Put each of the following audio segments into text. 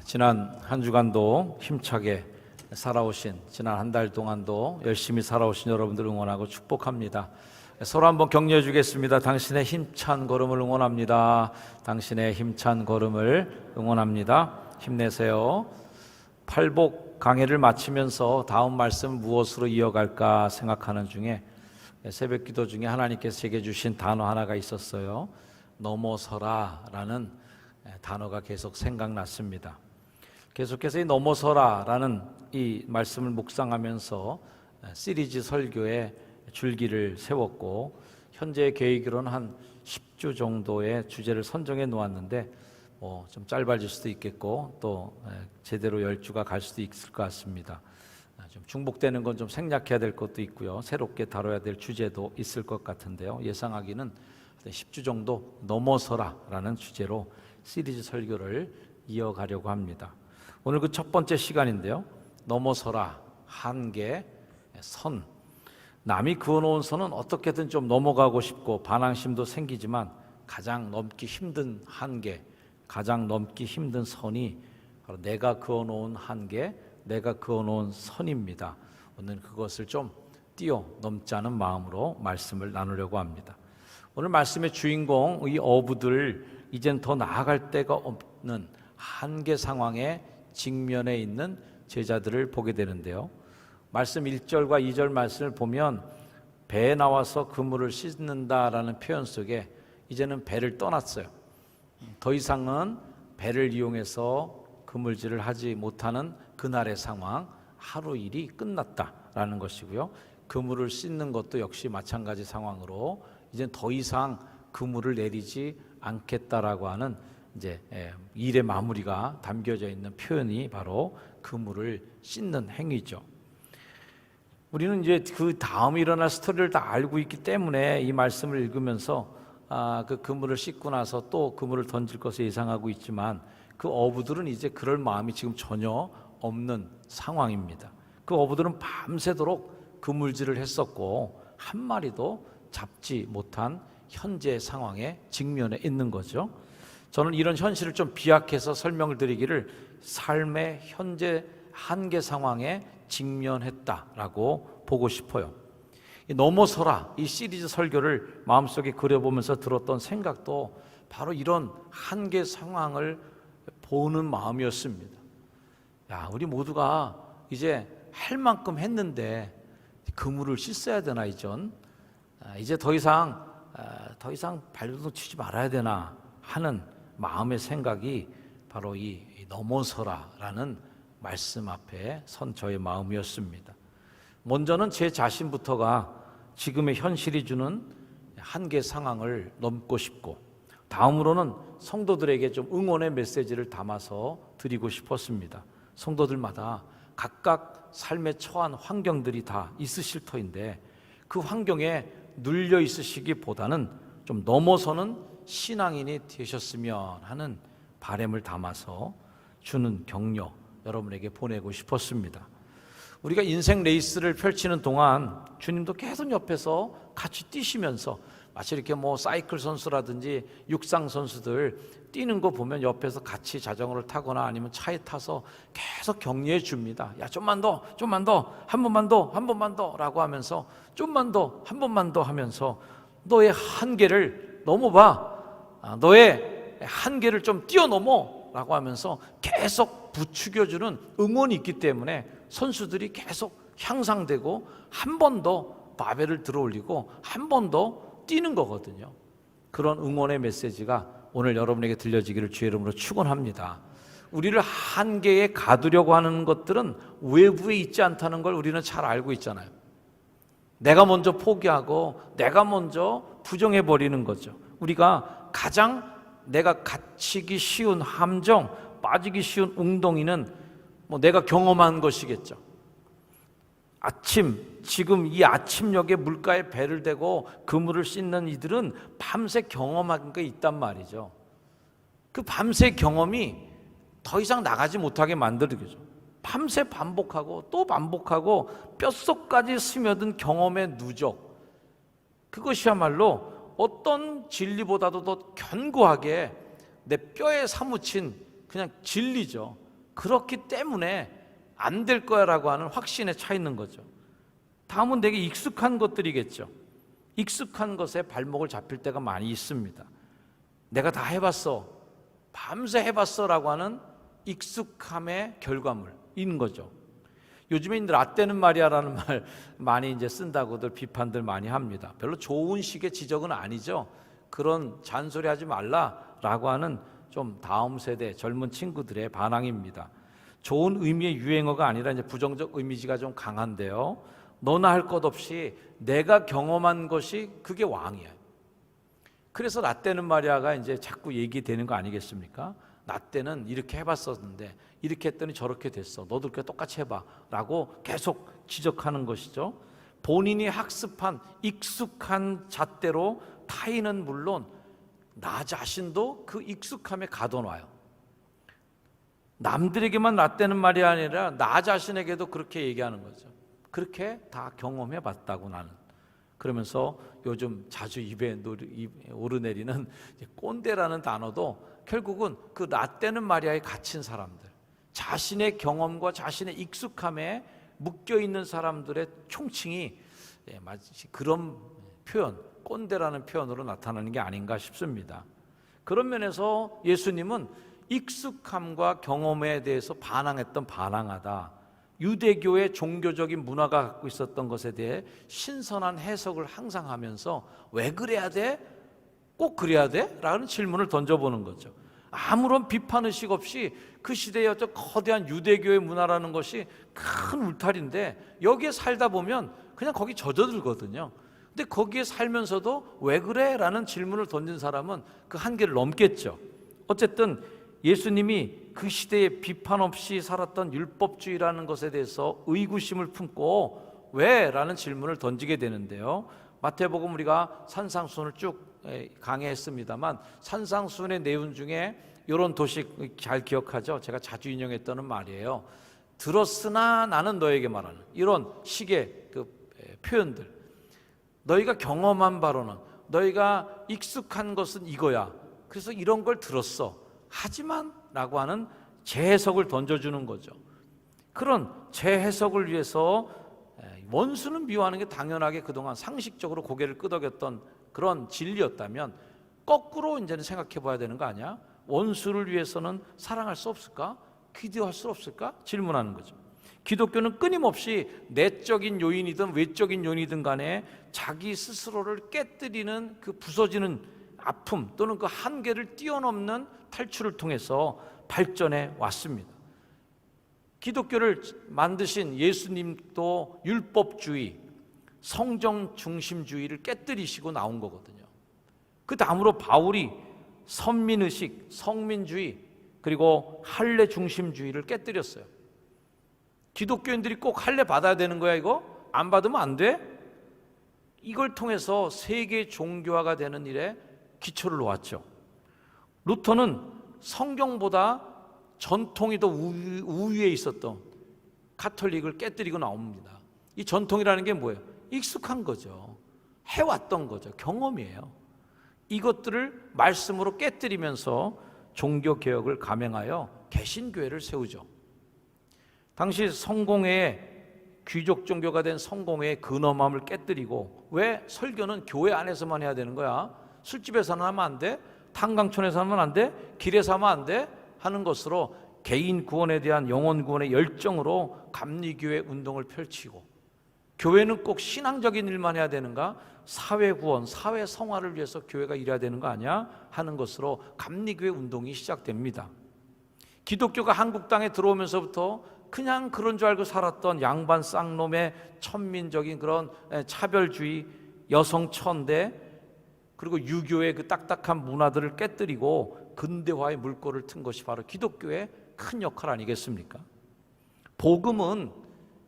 지난 한 주간도 힘차게 살아오신, 지난 한 달 동안도 열심히 살아오신 여러분들 응원하고 축복합니다. 서로 한번 격려해 주겠습니다. 당신의 힘찬 걸음을 응원합니다. 당신의 힘찬 걸음을 응원합니다. 힘내세요. 팔복 강해를 마치면서 다음 말씀 무엇으로 이어갈까 생각하는 중에 새벽 기도 중에 하나님께서 제게 주신 단어 하나가 있었어요. 넘어서라 라는 단어가 계속 생각났습니다. 계속해서 이 넘어서라 라는 이 말씀을 묵상하면서 시리즈 설교에 줄기를 세웠고, 현재 계획으로는 한 10주 정도의 주제를 선정해 놓았는데 좀 짧아질 수도 있겠고 또 제대로 10주가 갈 수도 있을 것 같습니다. 좀 중복되는 건 좀 생략해야 될 것도 있고요, 새롭게 다뤄야 될 주제도 있을 것 같은데요, 예상하기는 10주 정도 넘어서라 라는 주제로 시리즈 설교를 이어가려고 합니다. 오늘 그 첫 번째 시간인데요, 넘어서라, 한계, 선. 남이 그어놓은 선은 어떻게든 좀 넘어가고 싶고 반항심도 생기지만 가장 넘기 힘든 한계, 가장 넘기 힘든 선이 바로 내가 그어놓은 한계, 내가 그어놓은 선입니다. 오늘 그것을 좀 뛰어넘자는 마음으로 말씀을 나누려고 합니다. 오늘 말씀의 주인공, 이 어부들, 이젠 더 나아갈 데가 없는 한계 상황에 직면해 있는 제자들을 보게 되는데요, 말씀 1절과 2절 말씀을 보면 배에 나와서 그물을 씻는다라는 표현 속에 이제는 배를 떠났어요. 더 이상은 배를 이용해서 그물질을 하지 못하는 그날의 상황, 하루 일이 끝났다라는 것이고요, 그물을 씻는 것도 역시 마찬가지 상황으로 이제 더 이상 그물을 내리지 않겠다라고 하는 이제 일의 마무리가 담겨져 있는 표현이 바로 그물을 씻는 행위죠. 우리는 이제 그 다음 일어날 스토리를 다 알고 있기 때문에 이 말씀을 읽으면서 그 그물을 씻고 나서 또 그물을 던질 것을 예상하고 있지만, 그 어부들은 이제 그럴 마음이 지금 전혀 없는 상황입니다. 그 어부들은 밤새도록 그물질을 했었고 한 마리도 잡지 못한 현재 상황에 직면해 있는 거죠. 저는 이런 현실을 좀 비약해서 설명을 드리기를 삶의 현재 한계 상황에 직면했다라고 보고 싶어요. 이 넘어서라, 이 시리즈 설교를 마음속에 그려보면서 들었던 생각도 바로 이런 한계 상황을 보는 마음이었습니다. 야, 우리 모두가 이제 할 만큼 했는데 그물을 씻어야 되나, 이제 더 이상 발버둥 치지 말아야 되나 하는 마음의 생각이 바로 이 넘어서라라는 말씀 앞에 선 저의 마음이었습니다. 먼저는 제 자신부터가 지금의 현실이 주는 한계 상황을 넘고 싶고, 다음으로는 성도들에게 좀 응원의 메시지를 담아서 드리고 싶었습니다. 성도들마다 각각 삶에 처한 환경들이 다 있으실 터인데 그 환경에 눌려 있으시기보다는 좀 넘어서는 신앙인이 되셨으면 하는 바람을 담아서 주는 격려 여러분에게 보내고 싶었습니다. 우리가 인생 레이스를 펼치는 동안 주님도 계속 옆에서 같이 뛰시면서, 마치 이렇게 사이클 선수라든지 육상 선수들 뛰는 거 보면 옆에서 같이 자전거를 타거나 아니면 차에 타서 계속 격려해 줍니다. 야, 좀만 더, 한 번만 더 라고 하면서, 좀만 더, 한 번만 더 하면서 너의 한계를 넘어봐, 너의 한계를 좀 뛰어넘어 라고 하면서 계속 부추겨주는 응원이 있기 때문에 선수들이 계속 향상되고 한 번 더 바벨을 들어 올리고 한 번 더 뛰는 거거든요. 그런 응원의 메시지가 오늘 여러분에게 들려지기를 주의 이름으로 축원합니다. 우리를 한계에 가두려고 하는 것들은 외부에 있지 않다는 걸 우리는 잘 알고 있잖아요. 내가 먼저 포기하고 내가 먼저 부정해버리는 거죠. 우리가 가장 내가 갇히기 쉬운 함정, 빠지기 쉬운 웅덩이는 내가 경험한 것이겠죠. 지금 이 아침녘에 물가에 배를 대고 그물을 씻는 이들은 밤새 경험한 게 있단 말이죠. 그 밤새 경험이 더 이상 나가지 못하게 만들죠. 밤새 반복하고 또 반복하고 뼛속까지 스며든 경험의 누적, 그것이야말로 어떤 진리보다도 더 견고하게 내 뼈에 사무친 그냥 진리죠. 그렇기 때문에 안 될 거야라고 하는 확신에 차 있는 거죠. 다음은 되게 익숙한 것들이겠죠. 익숙한 것에 발목을 잡힐 때가 많이 있습니다. 내가 다 해봤어, 밤새 해봤어라고 하는 익숙함의 결과물인 거죠. 요즘에 라떼는 말이야라는 말 많이 이제 쓴다고들 비판들 많이 합니다. 별로 좋은 식의 지적은 아니죠. 그런 잔소리하지 말라라고 하는 좀 다음 세대 젊은 친구들의 반항입니다. 좋은 의미의 유행어가 아니라 이제 부정적 이미지가 좀 강한데요. 너나 할 것 없이 내가 경험한 것이 그게 왕이야. 그래서 나 때는 말이야가 이제 자꾸 얘기되는 거 아니겠습니까? 나 때는 이렇게 해봤었는데 이렇게 했더니 저렇게 됐어. 너도 그렇게 똑같이 해봐 라고 계속 지적하는 것이죠. 본인이 학습한 익숙한 잣대로 타인은 물론 나 자신도 그 익숙함에 가둬놔요. 남들에게만 나 때는 말이 아니라 나 자신에게도 그렇게 얘기하는 거죠. 그렇게 다 경험해 봤다고 나는. 그러면서 요즘 자주 입에 오르내리는 꼰대라는 단어도 결국은 그 나 때는 말이야에 갇힌 사람들, 자신의 경험과 자신의 익숙함에 묶여있는 사람들의 총칭이 마치 그런 표현, 꼰대라는 표현으로 나타나는 게 아닌가 싶습니다. 그런 면에서 예수님은 익숙함과 경험에 대해서 반항했던 반항하다, 유대교의 종교적인 문화가 갖고 있었던 것에 대해 신선한 해석을 항상 하면서 왜 그래야 돼? 꼭 그래야 돼? 라는 질문을 던져보는 거죠. 아무런 비판의식 없이 그 시대의 어떤 거대한 유대교의 문화라는 것이 큰 울타리인데 여기에 살다 보면 그냥 거기 젖어들거든요. 근데 거기에 살면서도 왜 그래? 라는 질문을 던진 사람은 그 한계를 넘겠죠. 어쨌든 예수님이 그 시대에 비판 없이 살았던 율법주의라는 것에 대해서 의구심을 품고 왜? 라는 질문을 던지게 되는데요. 마태복음 우리가 산상수훈을 쭉 강의했습니다만 산상수훈의 내용 중에 이런 도식 잘 기억하죠? 제가 자주 인용했던 말이에요. 들었으나 나는 너에게 말하는 이런 식의 그 표현들, 너희가 경험한 바로는, 너희가 익숙한 것은 이거야. 그래서 이런 걸 들었어. 하지만 라고 하는 재해석을 던져주는 거죠. 그런 재해석을 위해서 원수는 미워하는 게 당연하게 그동안 상식적으로 고개를 끄덕였던 그런 진리였다면 거꾸로 이제는 생각해 봐야 되는 거 아니야? 원수를 위해서는 사랑할 수 없을까? 기도할 수 없을까? 질문하는 거죠. 기독교는 끊임없이 내적인 요인이든 외적인 요인이든 간에 자기 스스로를 깨뜨리는 그 부서지는 아픔 또는 그 한계를 뛰어넘는 탈출을 통해서 발전해 왔습니다. 기독교를 만드신 예수님도 율법주의, 성정 중심주의를 깨뜨리시고 나온 거거든요. 그 다음으로 바울이 선민의식, 성민주의 그리고 할례 중심주의를 깨뜨렸어요. 기독교인들이 꼭 할례 받아야 되는 거야 이거? 안 받으면 안 돼? 이걸 통해서 세계 종교화가 되는 일에 기초를 놓았죠. 루터는 성경보다 전통이 더 우위에 있었던 가톨릭을 깨뜨리고 나옵니다. 이 전통이라는 게 뭐예요? 익숙한 거죠. 해왔던 거죠. 경험이에요. 이것들을 말씀으로 깨뜨리면서 종교개혁을 감행하여 개신교회를 세우죠. 당시 성공회의 귀족 종교가 된 성공회의 근엄함을 깨뜨리고, 왜 설교는 교회 안에서만 해야 되는 거야? 술집에서는 하면 안 돼? 탄광촌에서 하면 안 돼? 길에서 하면 안 돼? 하는 것으로 개인 구원에 대한 영혼 구원의 열정으로 감리교회 운동을 펼치고, 교회는 꼭 신앙적인 일만 해야 되는가? 사회 구원, 사회 성화를 위해서 교회가 일해야 되는 거 아니야? 하는 것으로 감리교회 운동이 시작됩니다. 기독교가 한국 땅에 들어오면서부터 그냥 그런 줄 알고 살았던 양반 쌍놈의 천민적인 그런 차별주의, 여성 천대, 그리고 유교의 그 딱딱한 문화들을 깨뜨리고 근대화의 물꼬를 튼 것이 바로 기독교의 큰 역할 아니겠습니까? 복음은,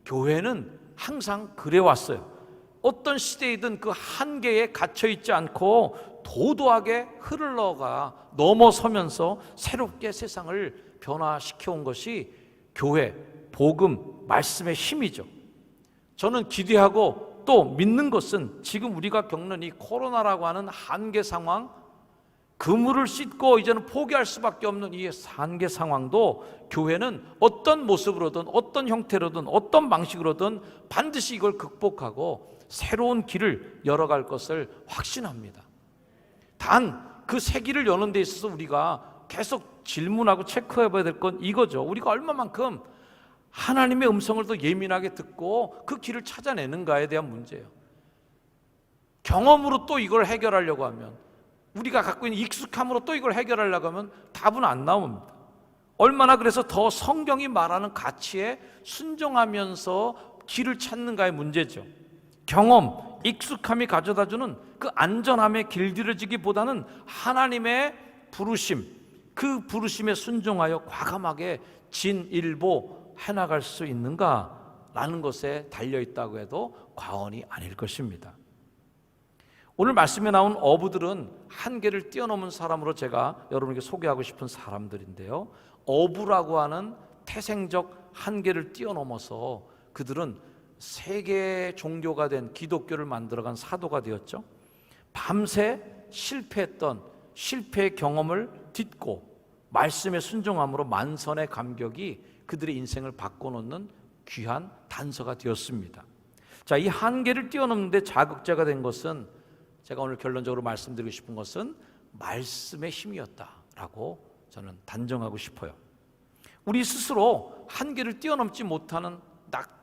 교회는 항상 그래왔어요. 어떤 시대이든 그 한계에 갇혀있지 않고 도도하게 흘러가 넘어서면서 새롭게 세상을 변화시켜온 것이 교회, 복음, 말씀의 힘이죠. 저는 기대하고 또 믿는 것은 지금 우리가 겪는 이 코로나라고 하는 한계 상황, 그물을 씻고 이제는 포기할 수밖에 없는 이 한계 상황도 교회는 어떤 모습으로든 어떤 형태로든 어떤 방식으로든 반드시 이걸 극복하고 새로운 길을 열어갈 것을 확신합니다. 단 그 새 길을 여는 데 있어서 우리가 계속 질문하고 체크해 봐야 될 건 이거죠. 우리가 얼마만큼 하나님의 음성을 더 예민하게 듣고 그 길을 찾아내는가에 대한 문제예요. 경험으로 또 이걸 해결하려고 하면, 우리가 갖고 있는 익숙함으로 또 이걸 해결하려고 하면 답은 안 나옵니다. 얼마나 그래서 더 성경이 말하는 가치에 순종하면서 길을 찾는가의 문제죠. 경험, 익숙함이 가져다주는 그 안전함에 길들여지기보다는 하나님의 부르심, 그 부르심에 순종하여 과감하게 진일보 해나갈 수 있는가라는 것에 달려있다고 해도 과언이 아닐 것입니다. 오늘 말씀에 나온 어부들은 한계를 뛰어넘은 사람으로 제가 여러분에게 소개하고 싶은 사람들인데요, 어부라고 하는 태생적 한계를 뛰어넘어서 그들은 세계 종교가 된 기독교를 만들어간 사도가 되었죠. 밤새 실패했던 실패의 경험을 딛고 말씀에 순종함으로 만선의 감격이 그들의 인생을 바꿔놓는 귀한 단서가 되었습니다. 자, 이 한계를 뛰어넘는데 자극제가 된 것은, 제가 오늘 결론적으로 말씀드리고 싶은 것은 말씀의 힘이었다라고 저는 단정하고 싶어요. 우리 스스로 한계를 뛰어넘지 못하는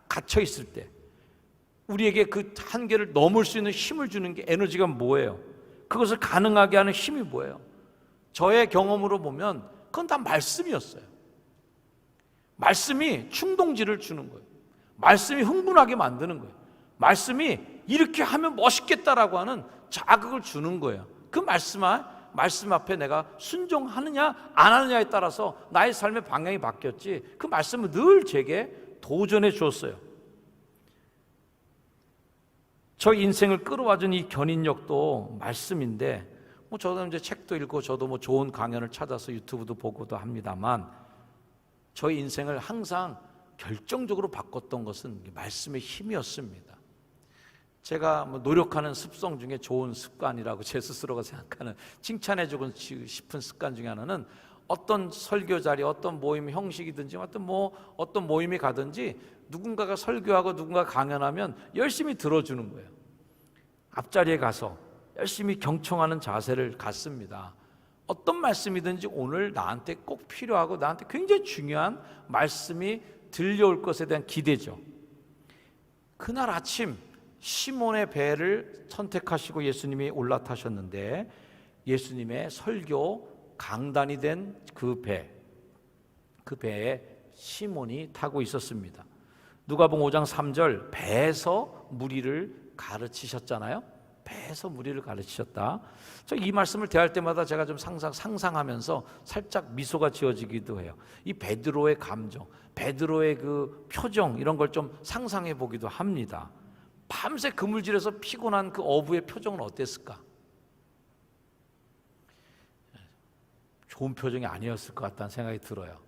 갇혀 있을 때 우리에게 그 한계를 넘을 수 있는 힘을 주는 게 에너지가 뭐예요? 그것을 가능하게 하는 힘이 뭐예요? 저의 경험으로 보면 그건 다 말씀이었어요. 말씀이 충동지를 주는 거예요. 말씀이 흥분하게 만드는 거예요. 말씀이 이렇게 하면 멋있겠다라고 하는 자극을 주는 거예요. 그 말씀 앞에 내가 순종하느냐 안 하느냐에 따라서 나의 삶의 방향이 바뀌었지, 그 말씀은 늘 제게 도전해 주었어요. 저 인생을 끌어와준 이 견인력도 말씀인데, 저도 이제 책도 읽고 저도 좋은 강연을 찾아서 유튜브도 보고도 합니다만, 저희 인생을 항상 결정적으로 바꿨던 것은 말씀의 힘이었습니다. 제가 노력하는 습성 중에 좋은 습관이라고 제 스스로가 생각하는, 칭찬해주고 싶은 습관 중에 하나는, 어떤 설교 자리, 어떤 모임 형식이든지 어떤 모임에 가든지 누군가가 설교하고 누군가가 강연하면 열심히 들어주는 거예요. 앞자리에 가서 열심히 경청하는 자세를 갖습니다. 어떤 말씀이든지 오늘 나한테 꼭 필요하고 나한테 굉장히 중요한 말씀이 들려올 것에 대한 기대죠. 그날 아침 시몬의 배를 선택하시고 예수님이 올라타셨는데, 예수님의 설교 강단이 된 그 배에 시몬이 타고 있었습니다. 누가복음 5장 3절, 배에서 무리를 가르치셨잖아요. 배에서 무리를 가르치셨다. 이 말씀을 대할 때마다 제가 좀 상상하면서 살짝 미소가 지어지기도 해요. 이 베드로의 감정, 베드로의 그 표정, 이런 걸 좀 상상해 보기도 합니다. 밤새 그물질에서 피곤한 그 어부의 표정은 어땠을까? 좋은 표정이 아니었을 것 같다는 생각이 들어요.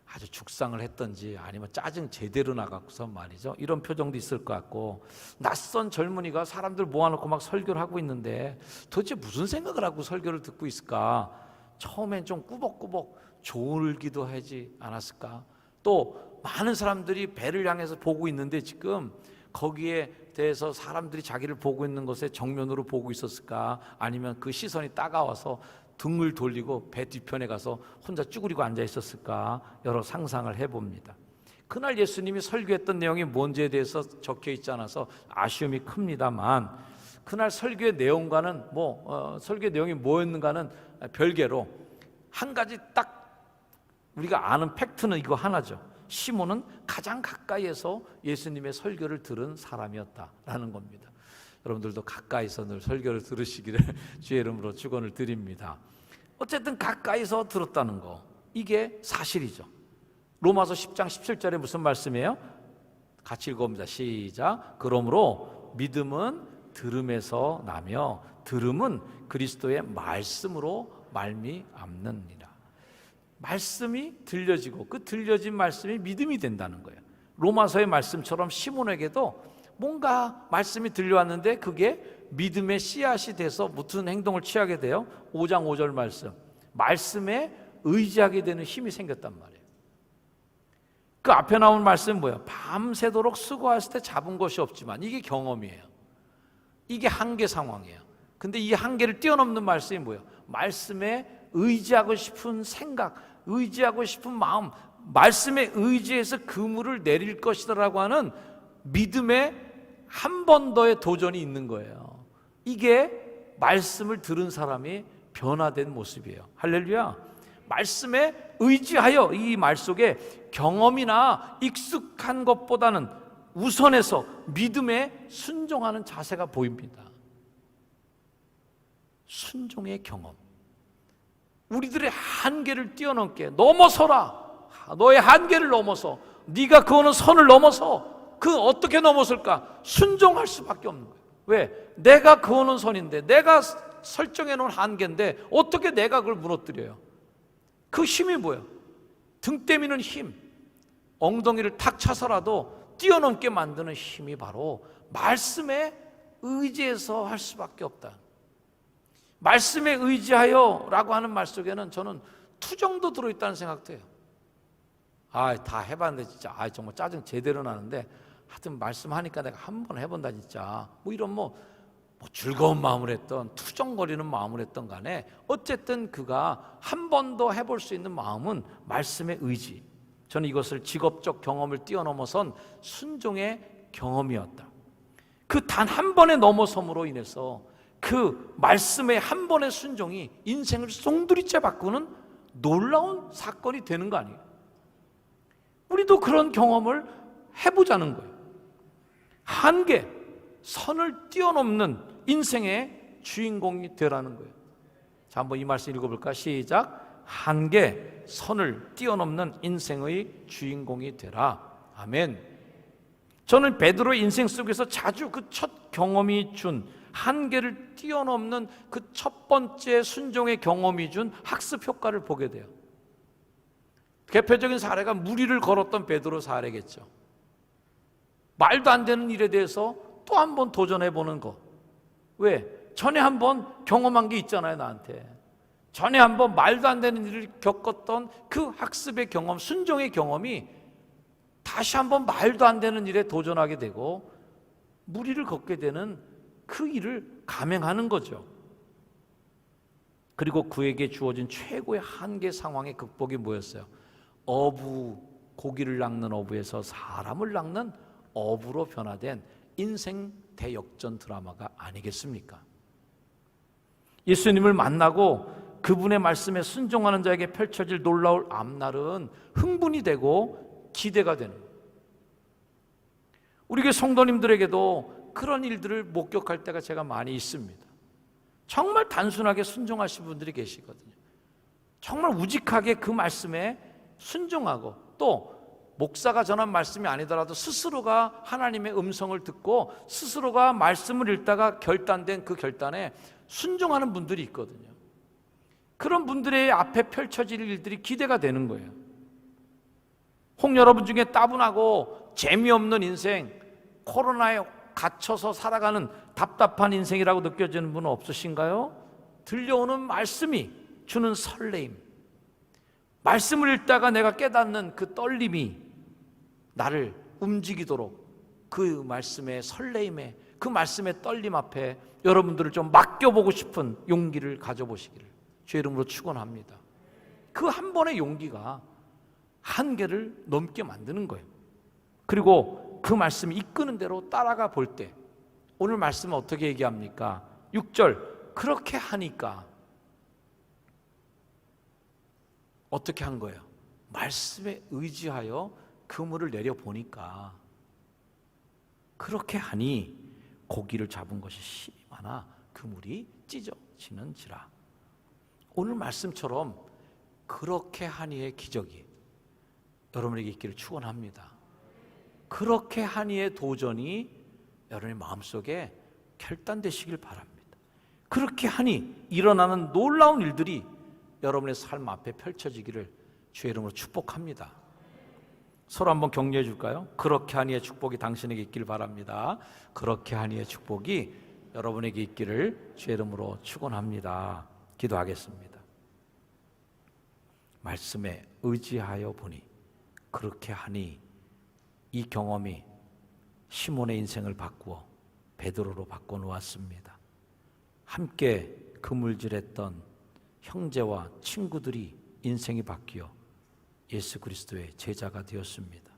아주 죽상을 했던지 아니면 짜증 제대로 나갖고서 말이죠, 이런 표정도 있을 것 같고, 낯선 젊은이가 사람들 모아놓고 막 설교를 하고 있는데 도대체 무슨 생각을 하고 설교를 듣고 있을까? 처음엔 좀 꾸벅꾸벅 졸기도 하지 않았을까? 또 많은 사람들이 배를 향해서 보고 있는데 지금 거기에 대해서 사람들이 자기를 보고 있는 것에 정면으로 보고 있었을까? 아니면 그 시선이 따가워서 등을 돌리고 배 뒤편에 가서 혼자 쭈그리고 앉아 있었을까? 여러 상상을 해봅니다. 그날 예수님이 설교했던 내용이 뭔지에 대해서 적혀 있지 않아서 아쉬움이 큽니다만, 그날 설교의 내용과는 설교의 내용이 뭐였는가는 별개로 한 가지 딱 우리가 아는 팩트는 이거 하나죠. 시몬은 가장 가까이에서 예수님의 설교를 들은 사람이었다라는 겁니다. 여러분들도 가까이서 늘 설교를 들으시기를 주의 이름으로 축원을 드립니다. 어쨌든 가까이서 들었다는 거, 이게 사실이죠. 로마서 10장 17절에 무슨 말씀이에요? 같이 읽어봅니다. 시작. 그러므로 믿음은 들음에서 나며 들음은 그리스도의 말씀으로 말미암느니라. 말씀이 들려지고 그 들려진 말씀이 믿음이 된다는 거예요. 로마서의 말씀처럼 시몬에게도 뭔가 말씀이 들려왔는데 그게 믿음의 씨앗이 돼서 무슨 행동을 취하게 돼요? 5장 5절 말씀, 말씀에 의지하게 되는 힘이 생겼단 말이에요. 그 앞에 나온 말씀은 뭐예요? 밤새도록 수고했을 때 잡은 것이 없지만, 이게 경험이에요. 이게 한계 상황이에요. 근데 이 한계를 뛰어넘는 말씀이 뭐예요? 말씀에 의지하고 싶은 생각, 의지하고 싶은 마음, 말씀에 의지해서 그물을 내릴 것이다라고 하는 믿음의 한 번 더의 도전이 있는 거예요. 이게 말씀을 들은 사람이 변화된 모습이에요. 할렐루야. 말씀에 의지하여, 이 말 속에 경험이나 익숙한 것보다는 우선해서 믿음에 순종하는 자세가 보입니다. 순종의 경험. 우리들의 한계를 뛰어넘게, 넘어서라. 너의 한계를 넘어서, 네가 그거는 선을 넘어서, 그 어떻게 넘었을까? 순종할 수밖에 없는 거예요. 왜? 내가 그거는 선인데, 내가 설정해 놓은 한계인데 어떻게 내가 그걸 무너뜨려요? 그 힘이 뭐예요? 등 때미는 힘, 엉덩이를 탁 차서라도 뛰어넘게 만드는 힘이 바로 말씀에 의지해서 할 수밖에 없다. 말씀에 의지하여 라고 하는 말 속에는 저는 투정도 들어있다는 생각도 해요. 다 해봤는데 진짜 정말 짜증 제대로 나는데, 하여튼 말씀하니까 내가 한번 해본다 진짜, 이런 즐거운 마음을 했던, 투정거리는 마음을 했던 간에 어쨌든 그가 한 번 더 해볼 수 있는 마음은 말씀의 의지. 저는 이것을 직업적 경험을 뛰어넘어선 순종의 경험이었다. 그 단 한 번의 넘어섬으로 인해서 그 말씀의 한 번의 순종이 인생을 송두리째 바꾸는 놀라운 사건이 되는 거 아니에요? 우리도 그런 경험을 해보자는 거예요. 한계, 선을 뛰어넘는 인생의 주인공이 되라는 거예요. 자, 한번 이 말씀 읽어볼까? 시작. 한계, 선을 뛰어넘는 인생의 주인공이 되라. 아멘. 저는 베드로의 인생 속에서 자주 그 첫 경험이 준, 한계를 뛰어넘는 그 첫 번째 순종의 경험이 준 학습 효과를 보게 돼요. 대표적인 사례가 무리를 걸었던 베드로 사례겠죠. 말도 안 되는 일에 대해서 또 한 번 도전해보는 거. 왜? 전에 한 번 경험한 게 있잖아요, 나한테. 전에 한 번 말도 안 되는 일을 겪었던 그 학습의 경험, 순종의 경험이 다시 한 번 말도 안 되는 일에 도전하게 되고 무리를 걷게 되는 그 일을 감행하는 거죠. 그리고 그에게 주어진 최고의 한계 상황의 극복이 뭐였어요? 고기를 낚는 어부에서 사람을 낚는 어부로 변화된 인생 대역전 드라마가 아니겠습니까? 예수님을 만나고 그분의 말씀에 순종하는 자에게 펼쳐질 놀라울 앞날은 흥분이 되고 기대가 되는 거예요. 우리 교회 성도님들에게도 그런 일들을 목격할 때가 제가 많이 있습니다. 정말 단순하게 순종하신 분들이 계시거든요. 정말 우직하게 그 말씀에 순종하고, 또 목사가 전한 말씀이 아니더라도 스스로가 하나님의 음성을 듣고 스스로가 말씀을 읽다가 결단된 그 결단에 순종하는 분들이 있거든요. 그런 분들의 앞에 펼쳐질 일들이 기대가 되는 거예요. 혹 여러분 중에 따분하고 재미없는 인생, 코로나에 갇혀서 살아가는 답답한 인생이라고 느껴지는 분은 없으신가요? 들려오는 말씀이 주는 설레임, 말씀을 읽다가 내가 깨닫는 그 떨림이 나를 움직이도록, 그 말씀의 설레임에, 그 말씀의 떨림 앞에 여러분들을 좀 맡겨보고 싶은 용기를 가져보시기를 주의 이름으로 축원합니다. 그 한 번의 용기가 한계를 넘게 만드는 거예요. 그리고 그 말씀이 이끄는 대로 따라가 볼 때, 오늘 말씀은 어떻게 얘기합니까? 6절, 그렇게 하니까 어떻게 한 거예요? 말씀에 의지하여 그물을 내려보니까 그렇게 하니 고기를 잡은 것이 심히 많아 그물이 찢어지는지라. 오늘 말씀처럼 그렇게 하니의 기적이 여러분에게 있기를 축원합니다. 그렇게 하니의 도전이 여러분의 마음속에 결단되시길 바랍니다. 그렇게 하니 일어나는 놀라운 일들이 여러분의 삶 앞에 펼쳐지기를 주의 이름으로 축복합니다. 서로 한번 격려해 줄까요? 그렇게 하니의 축복이 당신에게 있길 바랍니다. 그렇게 하니의 축복이 여러분에게 있기를 주의 이름으로 축원합니다. 기도하겠습니다. 말씀에 의지하여 보니 그렇게 하니 이 경험이 시몬의 인생을 바꾸어 베드로로 바꿔놓았습니다. 함께 그물질했던 형제와 친구들이 인생이 바뀌어 예수 그리스도의 제자가 되었습니다.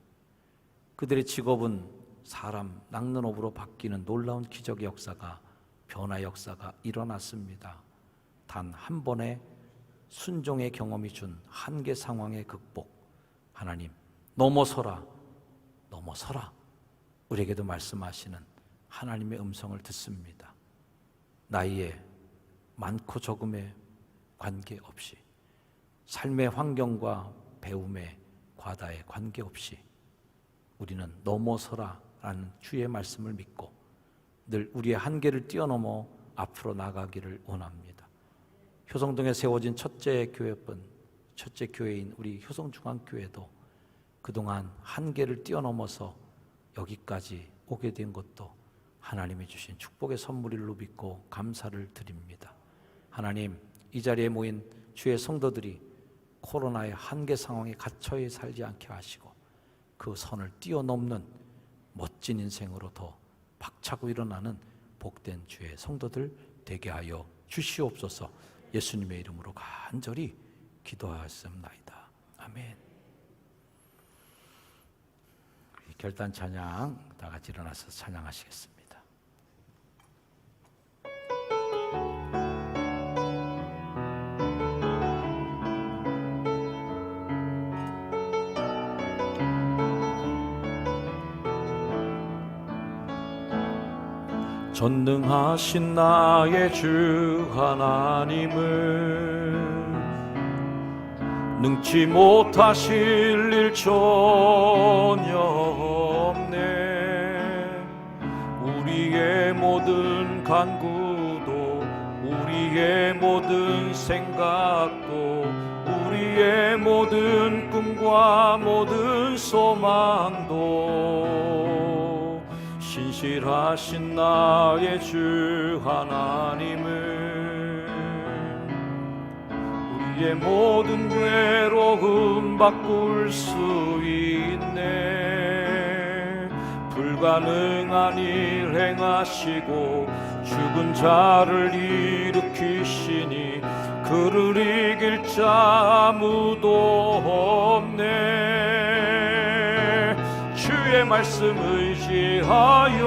그들의 직업은 사람 낚는 업으로 바뀌는 놀라운 기적의 역사가, 변화 역사가 일어났습니다. 단 한 번의 순종의 경험이 준 한계 상황의 극복, 하나님 넘어서라, 넘어서라, 우리에게도 말씀하시는 하나님의 음성을 듣습니다. 나이에 많고 적음에 관계없이, 삶의 환경과 배움의 과다에 관계없이 우리는 넘어서라 라는 주의 말씀을 믿고 늘 우리의 한계를 뛰어넘어 앞으로 나가기를 원합니다. 효성동에 세워진 첫째 교회인 우리 효성중앙교회도 그동안 한계를 뛰어넘어서 여기까지 오게 된 것도 하나님이 주신 축복의 선물일로 믿고 감사를 드립니다. 하나님, 이 자리에 모인 주의 성도들이 코로나의 한계 상황에 갇혀 살지 않게 하시고 그 선을 뛰어넘는 멋진 인생으로 더 박차고 일어나는 복된 주의 성도들 되게 하여 주시옵소서. 예수님의 이름으로 간절히 기도하였습나이다. 아멘. 결단 찬양 다 같이 일어나서 찬양하시겠습니다. 전능하신 나의 주 하나님을 능치 못하실 일 전혀 없네. 우리의 모든 간구도, 우리의 모든 생각도, 우리의 모든 꿈과 모든 소망도 신실하신 나의 주 하나님을 우리의 모든 괴로움 바꿀 수 있네. 불가능한 일 행하시고 죽은 자를 일으키시니 그를 이길 자 아무도 없네. 주의 말씀 의지하여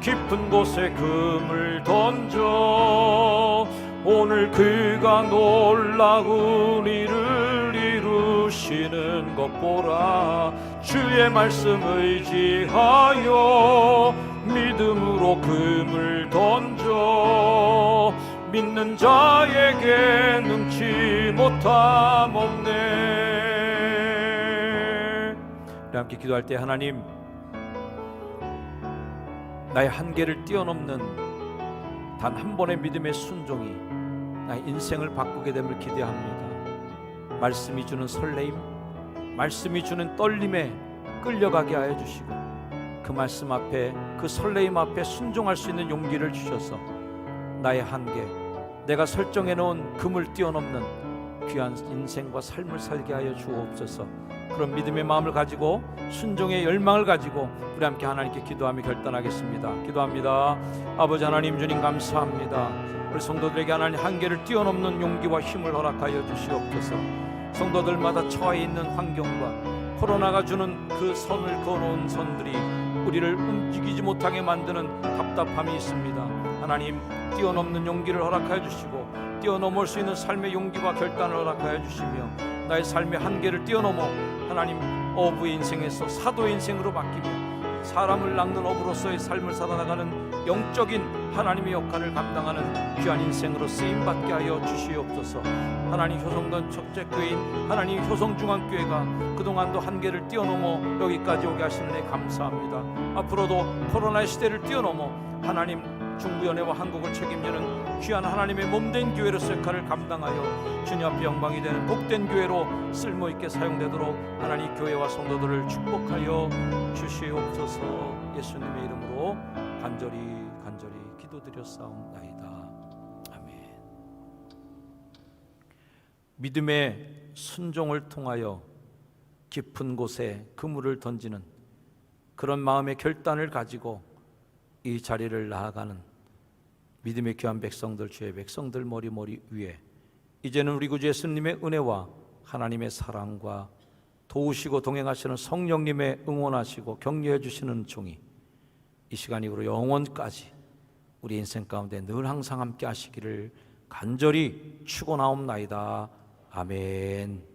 깊은 곳에 금을 던져 오늘 그가 놀라운 일을 이루시는 것 보라. 주의 말씀 의지하여 믿음으로 금을 던져 믿는 자에게 능치 못함 없네. 우리 함께 기도할 때, 하나님, 나의 한계를 뛰어넘는 단 한 번의 믿음의 순종이 나의 인생을 바꾸게 됨을 기대합니다. 말씀이 주는 설레임, 말씀이 주는 떨림에 끌려가게 하여 주시고 그 말씀 앞에, 그 설레임 앞에 순종할 수 있는 용기를 주셔서 나의 한계, 내가 설정해 놓은 금을 뛰어넘는 귀한 인생과 삶을 살게 하여 주옵소서. 그런 믿음의 마음을 가지고 순종의 열망을 가지고 우리 함께 하나님께 기도하며 결단하겠습니다. 기도합니다. 아버지 하나님, 주님 감사합니다. 우리 성도들에게 하나님 한계를 뛰어넘는 용기와 힘을 허락하여 주시옵소서. 성도들마다 처해 있는 환경과 코로나가 주는 그 선을 그어놓은 선들이 우리를 움직이지 못하게 만드는 답답함이 있습니다. 하나님, 뛰어넘는 용기를 허락하여 주시고 뛰어넘을 수 있는 삶의 용기와 결단을 허락하여 주시며 나의 삶의 한계를 뛰어넘어 하나님 어부의 인생에서 사도의 인생으로 바뀌며 사람을 낚는 어부로서의 삶을 살아나가는 영적인 하나님의 역할을 감당하는 귀한 인생으로 쓰임받게 하여 주시옵소서. 하나님, 효성동 첫째 교회인 하나님 효성중앙교회가 그동안도 한계를 뛰어넘어 여기까지 오게 하시는 데 감사합니다. 앞으로도 코로나의 시대를 뛰어넘어 하나님 중부연회와 한국을 책임지는 귀한 하나님의 몸된 교회로서 역할을 감당하여 주님 앞에 영광이 되는 복된 교회로 쓸모있게 사용되도록 하나님 교회와 성도들을 축복하여 주시옵소서. 예수님의 이름으로 간절히 기도드립니다. 기도드렸사옵나이다. 아멘. 믿음의 순종을 통하여 깊은 곳에 그물을 던지는 그런 마음의 결단을 가지고 이 자리를 나아가는 믿음의 귀한 백성들, 주의 백성들 머리 위에 이제는 우리 구주 예수님의 은혜와 하나님의 사랑과 도우시고 동행하시는 성령님의 응원하시고 격려해 주시는 종이 이 시간 이후로 영원까지 우리 인생 가운데 늘 항상 함께 하시기를 간절히 축원하옵나이다. 아멘.